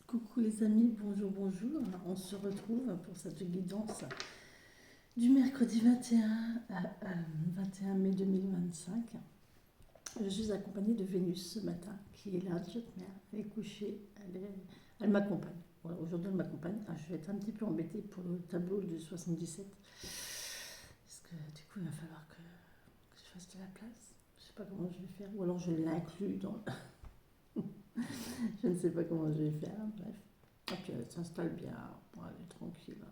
Coucou les amis, bonjour, bonjour. On se retrouve pour cette guidance du mercredi 21 mai 2025. Je suis accompagnée de Vénus ce matin, qui est là, elle est couchée, elle m'accompagne. Voilà, aujourd'hui elle m'accompagne. Je vais être un petit peu embêtée pour le tableau du 77, parce que du coup il va falloir que je fasse de la place. Je ne sais pas comment je vais faire, ou alors je l'inclus dans... Je ne sais pas comment je vais faire, bref. Et puis elle s'installe bien, bon, elle est tranquille.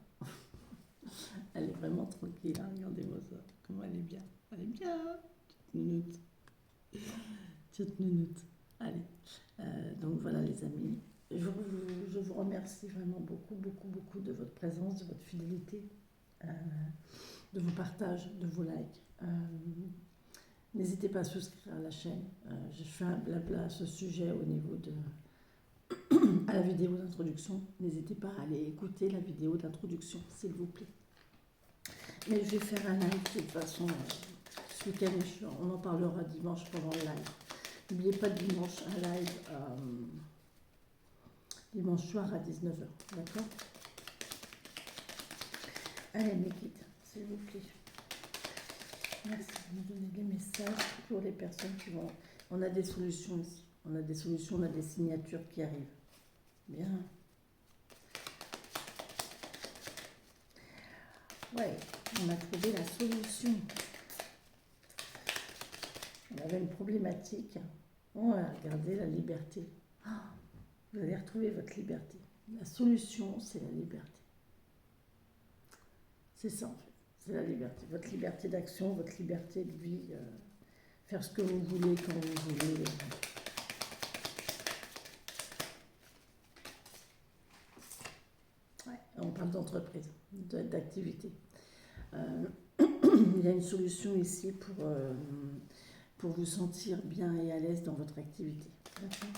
Elle est vraiment tranquille, hein. Regardez-moi ça, comment elle est bien. Elle est bien, petite nounoute. Petite nounoute. Allez, donc voilà les amis. Je vous remercie vraiment beaucoup, beaucoup, beaucoup de votre présence, de votre fidélité, euh, de vos partages, de vos likes. N'hésitez pas à souscrire à la chaîne. Je fais un blabla à ce sujet au niveau de à la vidéo d'introduction. N'hésitez pas à aller écouter la vidéo d'introduction, s'il vous plaît. Mais je vais faire un live de toute façon. Ce week-end, on en parlera dimanche pendant le live. N'oubliez pas dimanche, un live dimanche soir à 19h. D'accord? Allez mes guides, s'il vous plaît. Merci de me donner des messages pour les personnes qui vont... On a des solutions ici. On a des solutions, on a des signatures qui arrivent. Bien. Ouais, on a trouvé la solution. On avait une problématique. On va regarder la liberté. Vous allez retrouver votre liberté. La solution, c'est la liberté. C'est ça en fait. C'est la liberté. Votre liberté d'action, votre liberté de vie. Faire ce que vous voulez quand vous voulez. Ouais, on parle d'entreprise, d'activité. Il y a une solution ici pour vous sentir bien et à l'aise dans votre activité. D'accord ?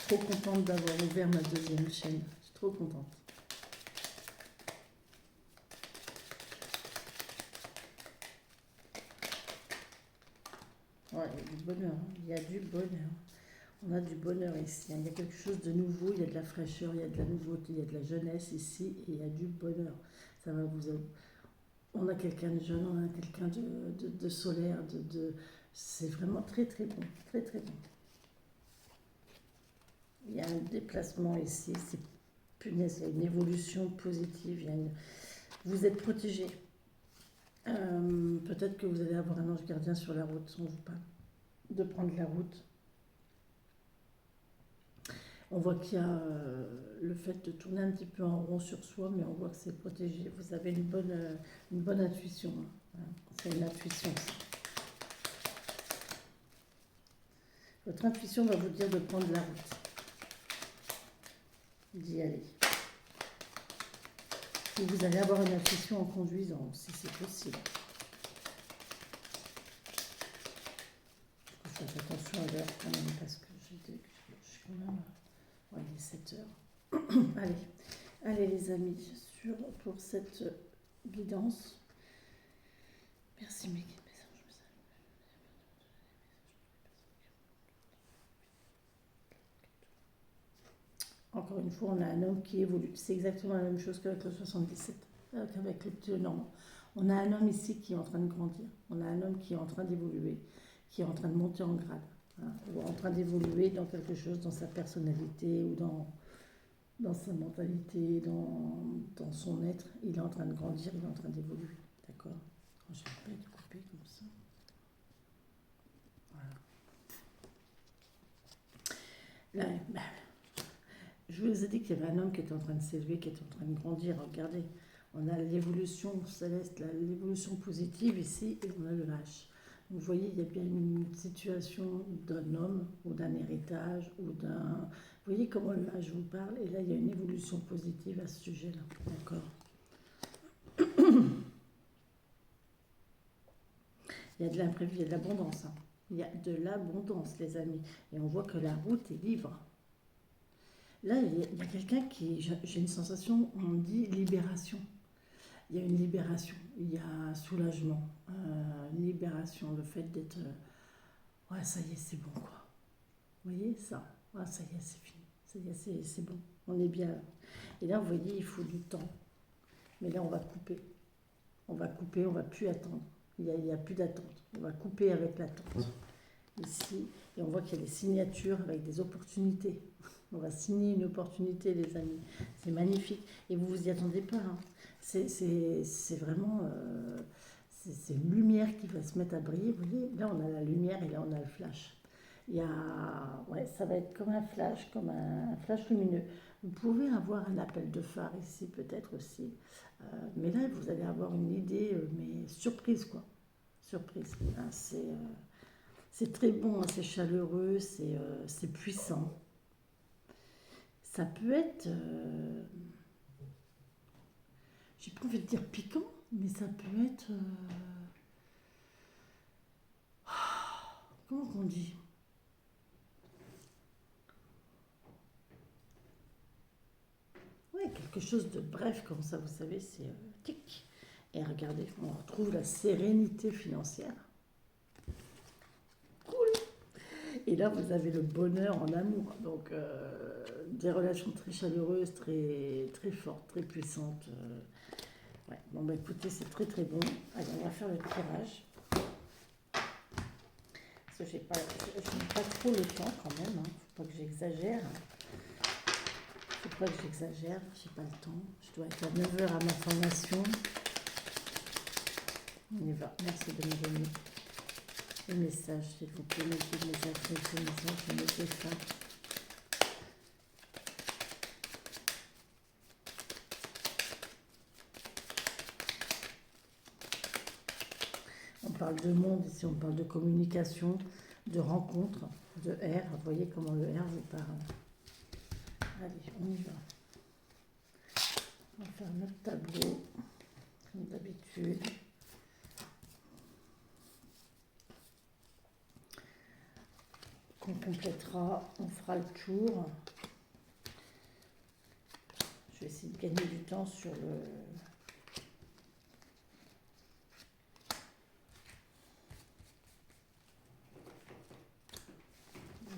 Je suis trop contente d'avoir ouvert ma deuxième chaîne. Je suis trop contente. Ouais, il y a du bonheur. Il y a du bonheur. On a du bonheur ici. Il y a quelque chose de nouveau, il y a de la fraîcheur, il y a de la nouveauté, il y a de la jeunesse ici et il y a du bonheur. Ça va vous... On a quelqu'un de jeune, on a quelqu'un de solaire, c'est vraiment très très bon, très très bon. Il y a un déplacement ici, c'est punaise, il y a une évolution positive, vous êtes protégé. Peut-être que vous allez avoir un ange gardien sur la route, on vous parle de prendre la route. On voit qu'il y a le fait de tourner un petit peu en rond sur soi, mais on voit que c'est protégé. Vous avez une bonne intuition. Hein. C'est une intuition. Votre intuition va vous dire de prendre la route, d'y aller. Et vous allez avoir une intuition en conduisant, si c'est possible. Je fais attention à l'heure quand même, parce que je suis quand même... Ouais, il est 7 heures. Allez les amis, pour cette guidance. Merci mes guides. Encore une fois, on a un homme qui évolue. C'est exactement la même chose qu'avec le 77, qu'avec le normal. On a un homme ici qui est en train de grandir. On a un homme qui est en train d'évoluer, qui est en train de monter en grade, hein, ou en train d'évoluer dans quelque chose, dans sa personnalité ou dans sa mentalité, dans son être. Il est en train de grandir, il est en train d'évoluer. D'accord? Je ne vais pas être coupé comme ça. Voilà. Là, je vous ai dit qu'il y avait un homme qui était en train de s'élever, qui était en train de grandir. Regardez, on a l'évolution céleste, l'évolution positive ici, et on a le H. Donc, vous voyez, il y a bien une situation d'un homme, ou d'un héritage, ou d'un... Vous voyez comment le H vous parle, et là, il y a une évolution positive à ce sujet-là. D'accord? Il y a de l'imprévu, il y a de l'abondance. Hein. Il y a de l'abondance, les amis. Et on voit que la route est libre. Là, il y a quelqu'un qui... J'ai une sensation, on dit libération. Il y a une libération, il y a un soulagement, une libération, le fait d'être... Ouais, ça y est, c'est bon, quoi. Vous voyez ça? Ah, ça y est, c'est fini. Ça y est, c'est bon. On est bien là. Et là, vous voyez, il faut du temps. Mais là, on va couper. On va couper, on va plus attendre. Il y a plus d'attente. On va couper avec l'attente. Ici, et on voit qu'il y a des signatures avec des opportunités. On va signer une opportunité, les amis. C'est magnifique. Et vous vous y attendez pas, hein. C'est vraiment... c'est une lumière qui va se mettre à briller. Vous voyez, là, on a la lumière et là, on a le flash. Il y a, ouais, ça va être comme un flash lumineux. Vous pouvez avoir un appel de phare ici, peut-être aussi. Mais là, vous allez avoir une idée, mais surprise, quoi. Surprise. Hein, c'est très bon, hein, c'est chaleureux, c'est puissant. Ça peut être, j'ai pas envie de dire piquant, mais ça peut être, comment qu'on dit? Ouais, quelque chose de bref comme ça, vous savez, c'est tic. Et regardez, on retrouve la sérénité financière. Et là, vous avez le bonheur en amour. Donc, des relations très chaleureuses, très, très fortes, très puissantes. Ouais. Bon, bah écoutez, c'est très très bon. Allez, on va faire le tirage. Parce que je n'ai pas trop le temps quand même. Hein. Faut pas que j'exagère. Faut pas que j'exagère. J'ai pas le temps. Je dois être à 9 heures à ma formation. On y va. Merci de me donner le message. S'il vous plaît, mettez le message, mettez le message, mettez ça. On parle de monde ici, on parle de communication, de rencontre, de R. Vous voyez comment le R vous parle. Allez, on y va. On va faire notre tableau, comme d'habitude. Qu'on complétera, on fera le tour. Je vais essayer de gagner du temps sur le...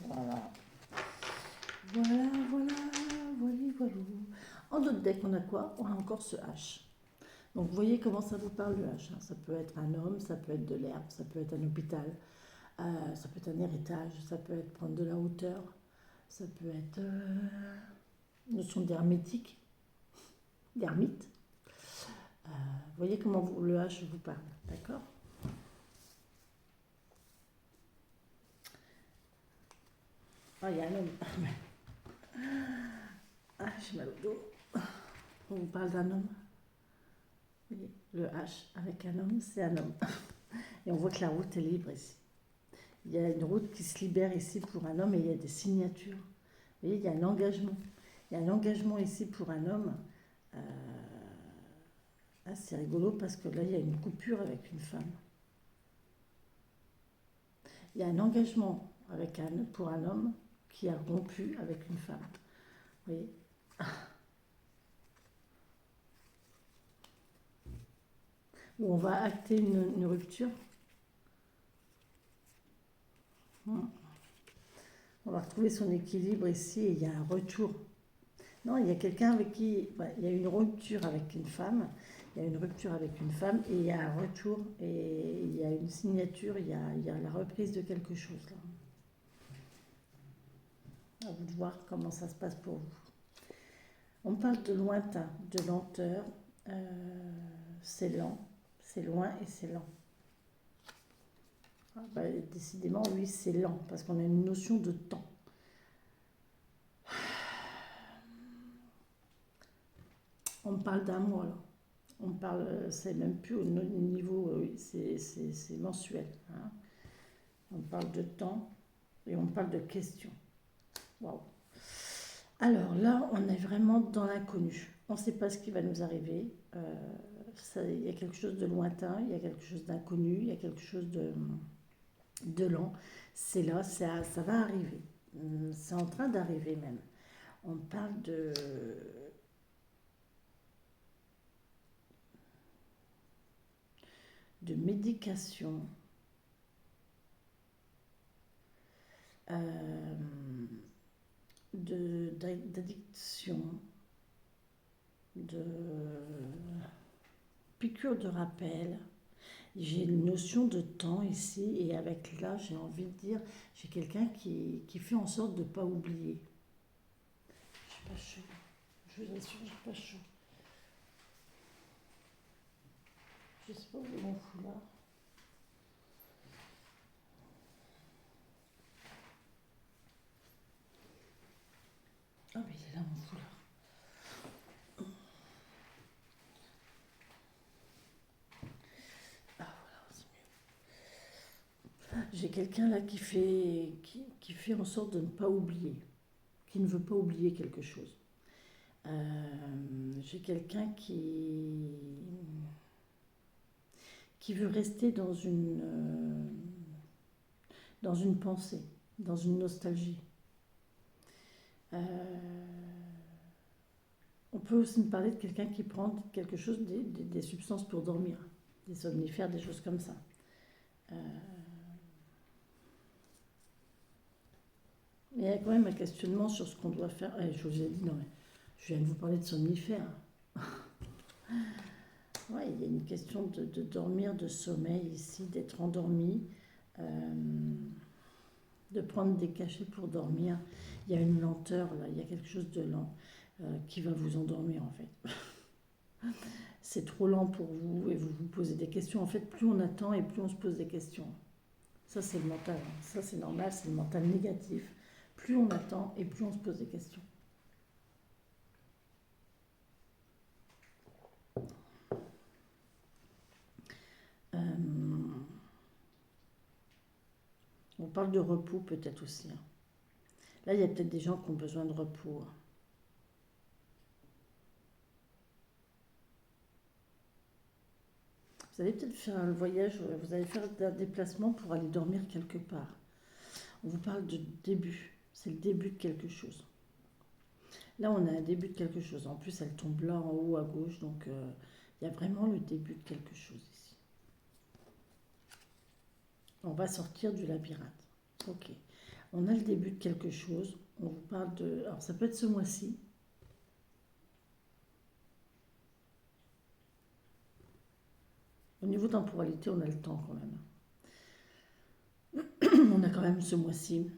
Voilà. Voilà, voilà, voilà, voilà. En d'autres decks, on a quoi? On a encore ce H. Donc, vous voyez comment ça vous parle le H, hein. Ça peut être un homme, ça peut être de l'herbe, ça peut être un hôpital, ça peut être un héritage, ça peut être prendre de la hauteur, ça peut être notion d'hermétique, d'ermite. Vous voyez comment le H vous parle, d'accord? Ah, il y a un homme. Ah, j'ai mal au dos. On vous parle d'un homme. Vous voyez, le H avec un homme, c'est un homme. Et on voit que la route est libre ici. Il y a une route qui se libère ici pour un homme et il y a des signatures. Vous voyez, il y a un engagement. Il y a un engagement ici pour un homme. Euh, ah, c'est rigolo parce que là, il y a une coupure avec une femme. Il y a un engagement pour un homme qui a rompu avec une femme. Vous voyez? Où on va acter une rupture. On va retrouver son équilibre ici et il y a un retour. Non, il y a quelqu'un avec qui... ouais, il y a une rupture avec une femme. Il y a une rupture avec une femme et il y a un retour et il y a une signature, il y a la reprise de quelque chose là. À vous de voir comment ça se passe pour vous. On parle de lointain, de lenteur. C'est lent, c'est loin et c'est lent. Ah, bah, décidément, oui, c'est lent parce qu'on a une notion de temps. On parle d'un mois là. On parle, c'est même plus au niveau, oui, c'est mensuel. Hein. On parle de temps et on parle de questions. Waouh! Alors là, on est vraiment dans l'inconnu. On ne sait pas ce qui va nous arriver. Il y a quelque chose de lointain, il y a quelque chose d'inconnu, il y a quelque chose de lent. C'est là, ça va arriver. C'est en train d'arriver même. On parle de médication. euh, d'addiction, de piqûre de rappel. J'ai une notion de temps ici, et avec là, j'ai envie de dire, j'ai quelqu'un qui fait en sorte de ne pas oublier. J'ai pas chaud, je vous assure, j'ai pas chaud. Je sais pas où est mon foulard. Ah, mais il est là mon foulard. Ah, voilà, c'est mieux. J'ai quelqu'un là qui fait en sorte de ne pas oublier, qui ne veut pas oublier quelque chose. J'ai quelqu'un qui veut rester dans une pensée, dans une nostalgie. Euh, on peut aussi me parler de quelqu'un qui prend quelque chose, des substances pour dormir, des somnifères, des choses comme ça. Euh, il y a quand même un questionnement sur ce qu'on doit faire. Je vous ai dit, non, mais je viens de vous parler de somnifères. Ouais, il y a une question de dormir, de sommeil ici, d'être endormi, de prendre des cachets pour dormir. Il y a une lenteur là, il y a quelque chose de lent qui va vous endormir en fait. C'est trop lent pour vous et vous vous posez des questions. En fait, plus on attend et plus on se pose des questions. Ça, c'est le mental. Ça, c'est normal, c'est le mental négatif. Plus on attend et plus on se pose des questions. Euh, on parle de repos peut-être aussi. Là, il y a peut-être des gens qui ont besoin de repos. Vous allez peut-être faire un voyage, vous allez faire un déplacement pour aller dormir quelque part. On vous parle de début. C'est le début de quelque chose. Là, on a un début de quelque chose. En plus, elle tombe là en haut à gauche. Donc, il y a vraiment le début de quelque chose ici. On va sortir du labyrinthe. Ok. On a le début de quelque chose. On vous parle de... Alors, ça peut être ce mois-ci. Au niveau temporalité, on a le temps quand même. On a quand même ce mois-ci.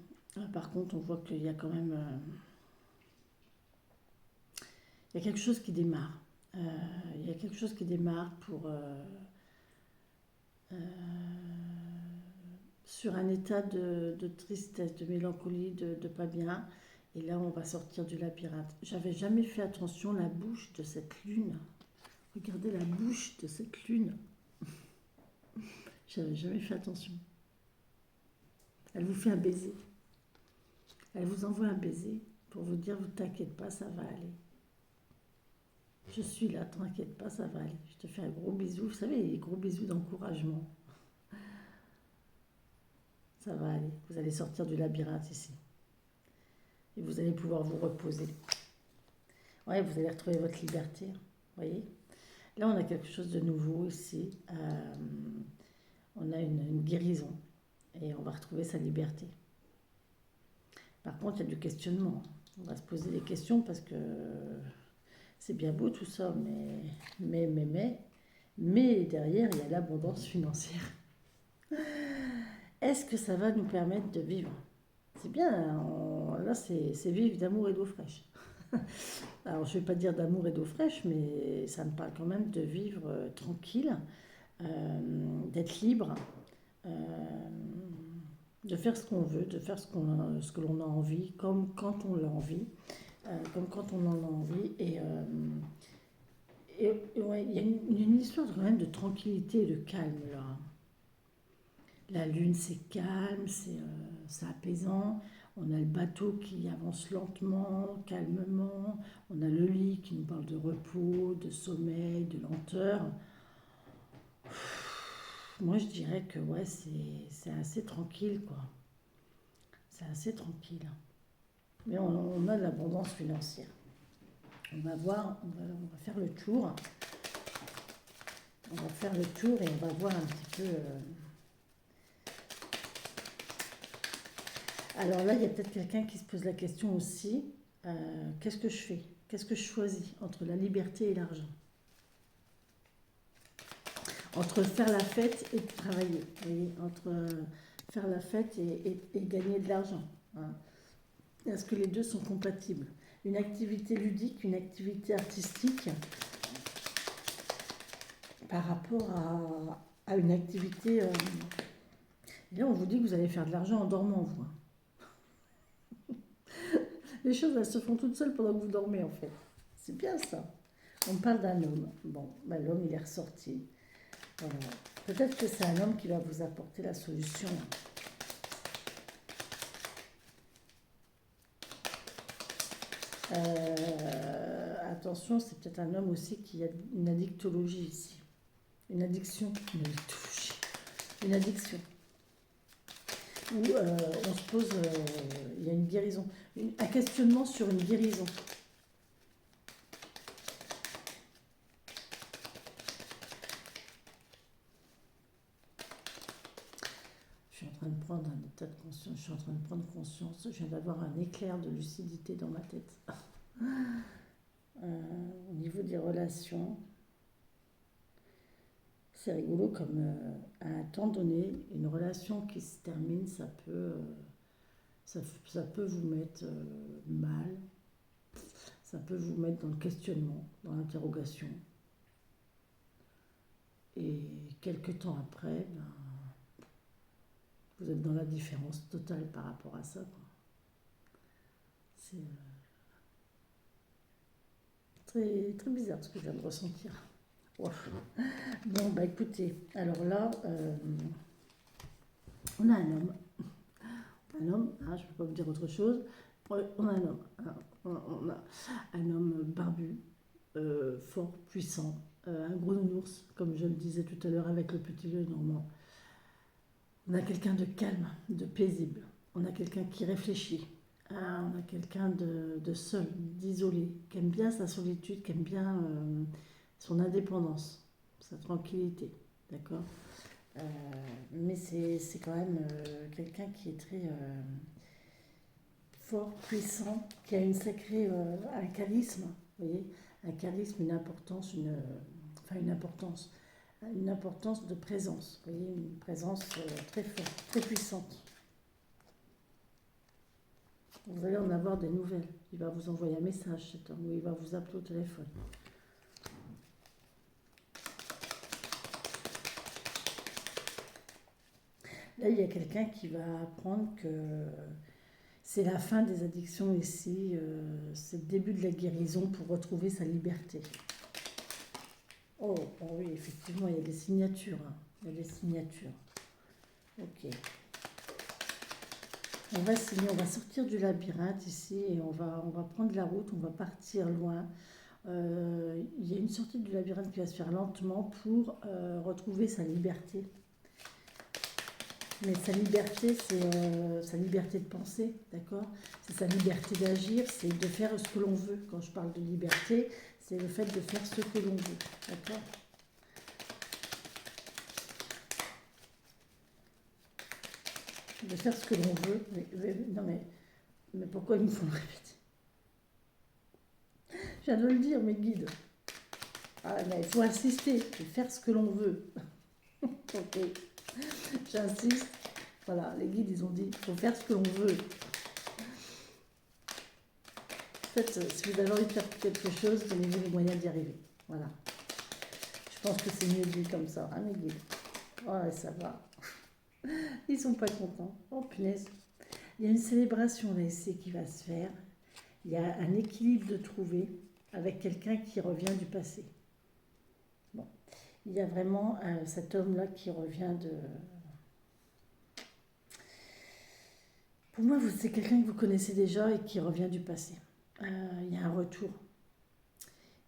Par contre, on voit qu'il y a quand même... il y a quelque chose qui démarre. Il y a quelque chose qui démarre pour... sur un état de tristesse, de mélancolie, de pas bien. Et là, on va sortir du labyrinthe. J'avais jamais fait attention à la bouche de cette lune. Regardez la bouche de cette lune. J'avais jamais fait attention. Elle vous fait un baiser. Elle vous envoie un baiser pour vous dire, vous t'inquiète pas, ça va aller. Je suis là, t'inquiète pas, ça va aller. Je te fais un gros bisou. Vous savez, les gros bisous d'encouragement. Ça va aller. Vous allez sortir du labyrinthe ici. Et vous allez pouvoir vous reposer. Ouais, vous allez retrouver votre liberté. Vous voyez? Là, on a quelque chose de nouveau ici. On a une guérison. Et on va retrouver sa liberté. Par contre, il y a du questionnement. On va se poser des questions parce que c'est bien beau tout ça, mais derrière, il y a l'abondance financière. Est-ce que ça va nous permettre de vivre? C'est bien, là c'est vivre d'amour et d'eau fraîche. Alors je ne vais pas dire d'amour et d'eau fraîche, mais ça me parle quand même de vivre tranquille, d'être libre, euh, de faire ce qu'on veut, de faire ce que l'on a envie, comme quand on l'a envie, comme quand on en a envie. Et ouais, il y a une histoire quand même de tranquillité et de calme là. La lune, c'est calme, c'est apaisant. On a le bateau qui avance lentement, calmement. On a le lit qui nous parle de repos, de sommeil, de lenteur. Moi, je dirais que ouais, c'est assez tranquille, quoi. C'est assez tranquille. Mais on a de l'abondance financière. On va voir, on va faire le tour. On va faire le tour et on va voir un petit peu... Alors là, il y a peut-être quelqu'un qui se pose la question aussi, qu'est-ce que je fais? Qu'est-ce que je choisis entre la liberté et l'argent? Entre faire la fête et travailler, vous voyez, entre faire la fête et gagner de l'argent, hein. Est-ce que les deux sont compatibles? Une activité ludique, une activité artistique par rapport à une activité... Là, on vous dit que vous allez faire de l'argent en dormant, vous, hein. Les choses, elles se font toutes seules pendant que vous dormez, en fait. C'est bien ça. On parle d'un homme. Bon, ben, l'homme, il est ressorti. Voilà. Peut-être que c'est un homme qui va vous apporter la solution. Attention, c'est peut-être un homme aussi qui a une addictologie ici. Une addiction. Une addictologie. Une addiction. Où on se pose, il y a une guérison. Un questionnement sur une guérison. Je suis en train de prendre un état de conscience, je suis en train de prendre conscience, je viens d'avoir un éclair de lucidité dans ma tête. Au niveau des relations, c'est rigolo comme à un temps donné, une relation qui se termine, ça peut vous mettre mal, ça peut vous mettre dans le questionnement, dans l'interrogation. Et quelques temps après, ben, vous êtes dans la différence totale par rapport à ça, quoi. C'est très, très bizarre ce que je viens de ressentir. Ouf. Bon, bah écoutez, alors là, on a un homme. Un homme, hein, je ne peux pas vous dire autre chose. Ouais, on a un homme. Hein, on a un homme barbu, fort, puissant, un gros nounours, comme je le disais tout à l'heure avec le petit lieu normand. On a quelqu'un de calme, de paisible. On a quelqu'un qui réfléchit. On a quelqu'un de seul, d'isolé, qui aime bien sa solitude, qui aime bien son indépendance, sa tranquillité. D'accord. Euh, mais c'est quand même quelqu'un qui est très fort, puissant, qui a une sacrée, un charisme, vous voyez, un charisme, une importance, enfin une importance de présence, vous voyez, une présence très forte, très puissante. Vous allez en avoir des nouvelles. Il va vous envoyer un message, cet homme, ou il va vous appeler au téléphone. Là, il y a quelqu'un qui va apprendre que c'est la fin des addictions ici, c'est le début de la guérison pour retrouver sa liberté. Oh, oh oui, effectivement, il y a des signatures, hein. Il y a des signatures. Ok. On va signer, on va sortir du labyrinthe ici et on va prendre la route, on va partir loin. Il y a une sortie du labyrinthe qui va se faire lentement pour retrouver sa liberté. Mais sa liberté, c'est sa liberté de penser, d'accord? C'est sa liberté d'agir, c'est de faire ce que l'on veut. Quand je parle de liberté, c'est le fait de faire ce que l'on veut, d'accord? De faire ce que l'on veut. Non mais pourquoi ils me font le répéter? Je viens de le dire, mes guides. Ah, mais il faut insister, de faire ce que l'on veut. Ok, j'insiste. Voilà, les guides, ils ont dit, il faut faire ce que l'on veut. En fait, si vous avez envie de faire quelque chose, donnez-vous les moyens d'y arriver. Voilà. Je pense que c'est mieux dit comme ça, hein, mes guides. Ouais, ça va. Ils sont pas contents. Oh, punaise. Il y a une célébration là ici qui va se faire. Il y a un équilibre de trouver avec quelqu'un qui revient du passé. Bon. Il y a vraiment cet homme-là qui revient de... Pour moi, c'est quelqu'un que vous connaissez déjà et qui revient du passé. Il y a un retour.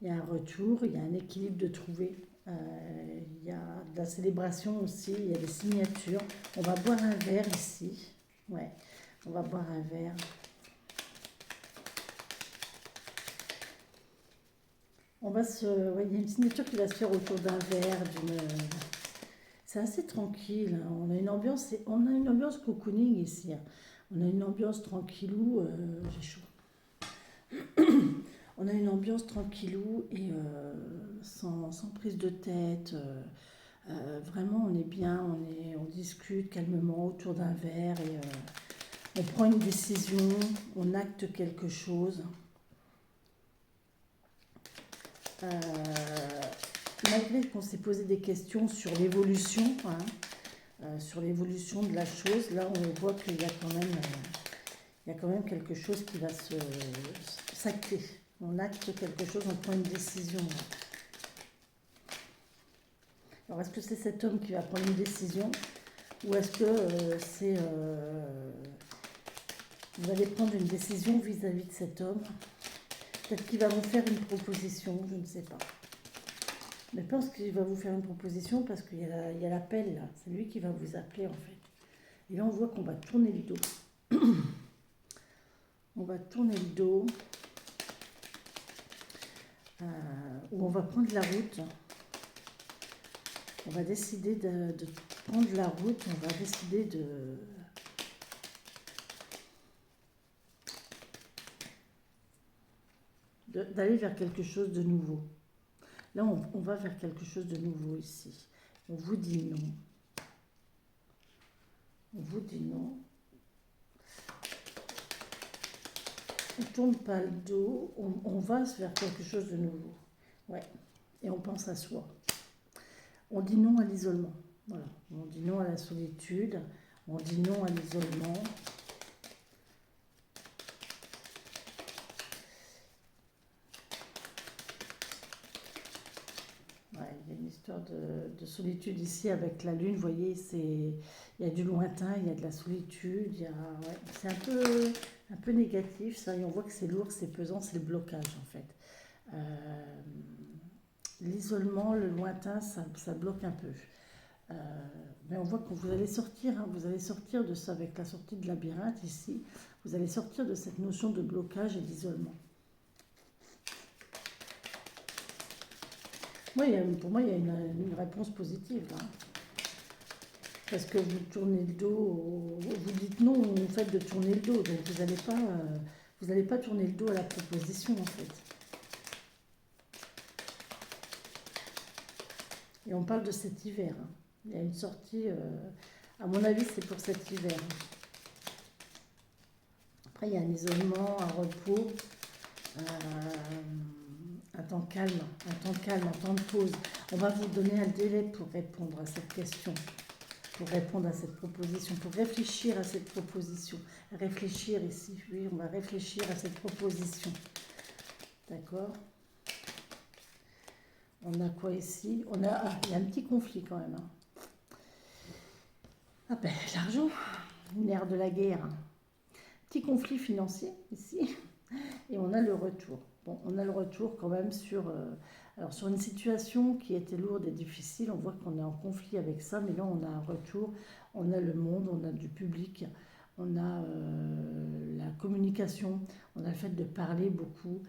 Il y a un retour, il y a un équilibre de trouver. Il y a de la célébration aussi, il y a des signatures. On va boire un verre ici. Ouais, on va boire un verre. On va ouais, il y a une signature qui va se faire autour d'un verre, c'est assez tranquille, hein. On a une ambiance cocooning ici, hein. On a une ambiance tranquillou, j'ai chaud. On a une ambiance tranquillou et sans prise de tête. Vraiment, on est bien, on discute calmement autour d'un verre et on prend une décision, on acte quelque chose. Euh, Malgré qu'on s'est posé des questions sur l'évolution, hein, sur l'évolution de la chose, là on voit qu'il y a quand même quelque chose qui va s'acter. On acte quelque chose, on prend une décision. Alors est-ce que c'est cet homme qui va prendre une décision ou est-ce que vous allez prendre une décision vis-à-vis de cet homme? Peut-être qu'il va vous faire une proposition, je ne sais pas. Mais je pense qu'il va vous faire une proposition parce qu'il y a l'appel là. C'est lui qui va vous appeler en fait. Et là on voit qu'on va tourner le dos. On va tourner le dos. Ou on va prendre la route. On va décider de prendre la route. On va décider d'aller vers quelque chose de nouveau. Là, on va vers quelque chose de nouveau ici. On vous dit non. On vous dit non. On ne tourne pas le dos. On va vers quelque chose de nouveau. Ouais. Et on pense à soi. On dit non à l'isolement. Voilà. On dit non à la solitude. On dit non à l'isolement. Il y a une histoire de solitude ici avec la lune, vous voyez, il y a du lointain, il y a de la solitude, c'est un peu négatif ça, et on voit que c'est lourd, c'est pesant, c'est le blocage en fait. L'isolement, le lointain, ça bloque un peu. Mais on voit que vous allez sortir, hein, vous allez sortir de ça avec la sortie de labyrinthe ici, vous allez sortir de cette notion de blocage et d'isolement. Pour moi, il y a une réponse positive. Hein. Parce que vous tournez le dos, vous dites non au fait de tourner le dos. Donc vous n'allez pas tourner le dos à la proposition en fait. Et on parle de cet hiver. Hein. Il y a une sortie, à mon avis, c'est pour cet hiver. Après, il y a un isolement, un repos. Un temps calme, un temps de pause. On va vous donner un délai pour répondre à cette question, pour répondre à cette proposition, pour réfléchir à cette proposition. Réfléchir ici, oui, on va réfléchir à cette proposition. D'accord? On a quoi ici? Il y a un petit conflit quand même. Hein. Ah ben, l'argent, le nerf de la guerre. Petit conflit financier ici. Et on a le retour. Bon, on a le retour quand même sur une situation qui était lourde et difficile. On voit qu'on est en conflit avec ça, mais là on a un retour. On a le monde, on a du public, on a la communication, on a le fait de parler beaucoup.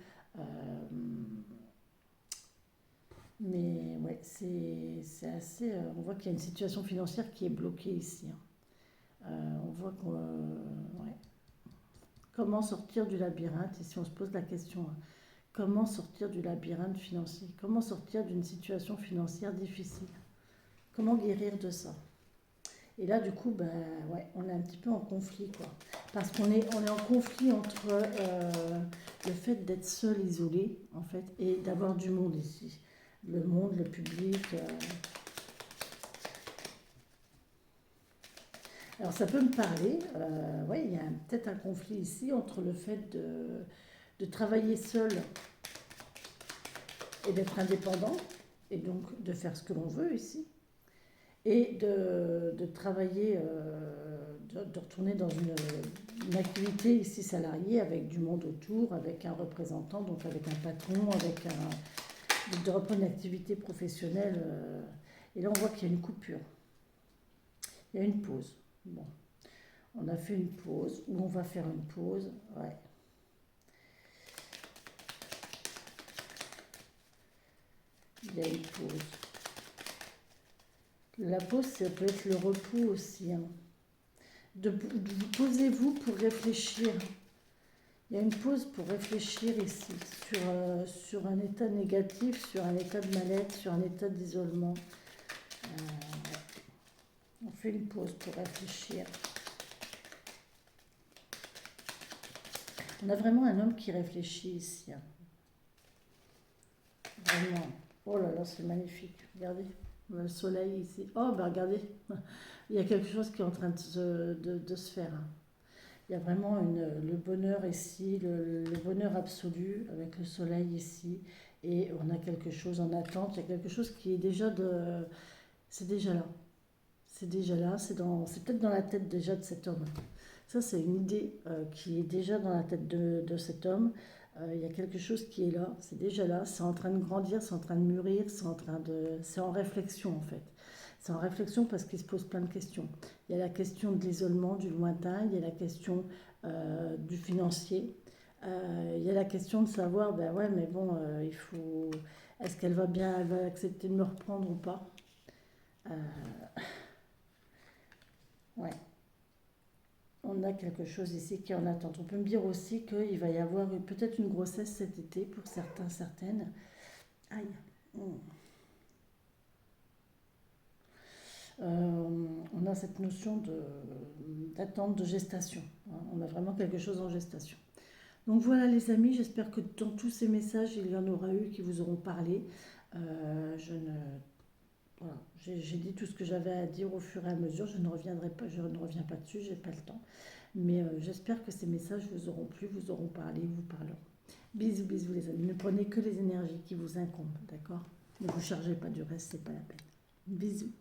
Mais ouais, c'est assez. On voit qu'il y a une situation financière qui est bloquée ici. Hein. On voit qu'on. Ouais. Comment sortir du labyrinthe? Et si on se pose la question, hein, comment sortir du labyrinthe financier? Comment sortir d'une situation financière difficile? Comment guérir de ça? Et là, du coup, on est un petit peu en conflit, quoi. Parce qu'on est en conflit entre le fait d'être seul, isolé, en fait, et d'avoir du monde ici. Le monde, le public. Alors ça peut me parler, il y a peut-être un conflit ici entre le fait de travailler seul et d'être indépendant, et donc de faire ce que l'on veut ici, et de travailler, de retourner dans une activité ici salariée avec du monde autour, avec un représentant, donc avec un patron, de reprendre une activité professionnelle. Et là on voit qu'il y a une coupure, il y a une pause. Bon. On a fait une pause, ou on va faire une pause, ouais. Il y a une pause. La pause, ça peut être le repos aussi. Hein. Posez-vous pour réfléchir. Il y a une pause pour réfléchir ici sur un état négatif, sur un état de mal-être, sur un état d'isolement. On fait une pause pour réfléchir. On a vraiment un homme qui réfléchit ici. Vraiment. Oh là là, c'est magnifique. Regardez, on a le soleil ici. Oh, ben regardez, il y a quelque chose qui est en train de se faire. Il y a vraiment le bonheur ici, le bonheur absolu avec le soleil ici. Et on a quelque chose en attente. Il y a quelque chose qui est déjà de... C'est déjà là. C'est déjà là. C'est peut-être dans la tête déjà de cet homme. Ça, c'est une idée qui est déjà dans la tête de cet homme. Il y a quelque chose qui est là, c'est déjà là, c'est en train de grandir, c'est en train de mûrir, c'est en réflexion en fait. C'est en réflexion parce qu'il se pose plein de questions. Il y a la question de l'isolement, du lointain, il y a la question du financier, il y a la question de savoir, ben ouais, mais bon, il faut, est-ce qu'elle va bien, elle va accepter de me reprendre ou pas. Euh, ouais. On a quelque chose ici qui est en attente. On peut me dire aussi qu'il va y avoir peut-être une grossesse cet été pour certains, certaines. Aïe. On a cette notion d'attente de gestation. On a vraiment quelque chose en gestation. Donc voilà les amis, j'espère que dans tous ces messages, il y en aura eu qui vous auront parlé. Je ne Voilà, j'ai dit tout ce que j'avais à dire au fur et à mesure. Je ne reviens pas dessus, j'ai pas le temps. Mais j'espère que ces messages vous auront plu, vous auront parlé, vous parleront. Bisous, bisous les amis. Ne prenez que les énergies qui vous incombent, d'accord? Ne vous chargez pas du reste, c'est pas la peine. Bisous.